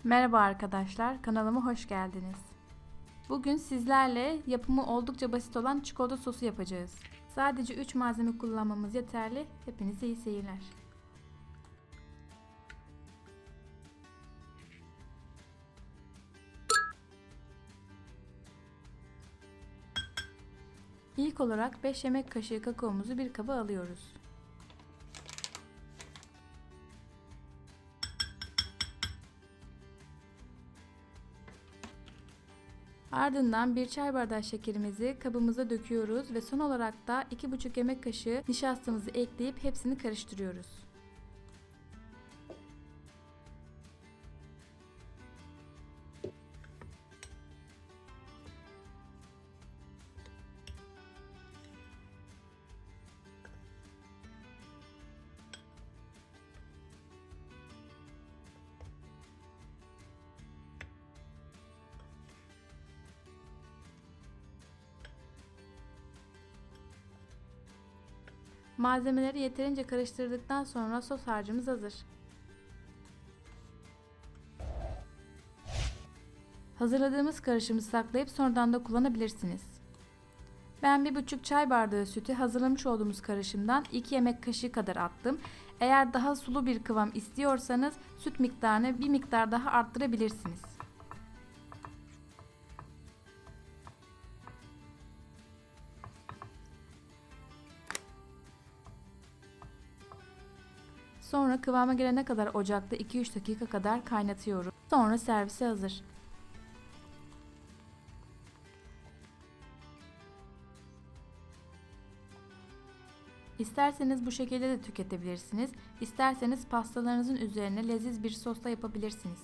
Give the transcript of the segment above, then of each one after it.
Merhaba arkadaşlar, kanalıma hoş geldiniz. Bugün sizlerle yapımı oldukça basit olan çikolata sosu yapacağız. Sadece 3 malzeme kullanmamız yeterli. Hepinize iyi seyirler. İlk olarak 5 yemek kaşığı kakaomuzu bir kaba alıyoruz. Ardından 1 çay bardağı şekerimizi kabımıza döküyoruz ve son olarak da 2,5 yemek kaşığı nişastamızı ekleyip hepsini karıştırıyoruz. Malzemeleri yeterince karıştırdıktan sonra sos harcımız hazır. Hazırladığımız karışımı saklayıp sonradan da kullanabilirsiniz. Ben 1,5 çay bardağı sütü hazırlamış olduğumuz karışımdan 2 yemek kaşığı kadar attım. Eğer daha sulu bir kıvam istiyorsanız süt miktarını bir miktar daha arttırabilirsiniz. Sonra kıvama gelene kadar ocakta 2-3 dakika kadar kaynatıyorum. Sonra servise hazır. İsterseniz bu şekilde de tüketebilirsiniz. İsterseniz pastalarınızın üzerine leziz bir sosla yapabilirsiniz.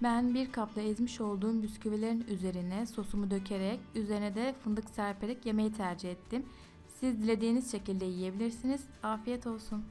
Ben bir kapta ezmiş olduğum bisküvilerin üzerine sosumu dökerek, üzerine de fındık serperek yemeyi tercih ettim. Siz dilediğiniz şekilde yiyebilirsiniz. Afiyet olsun.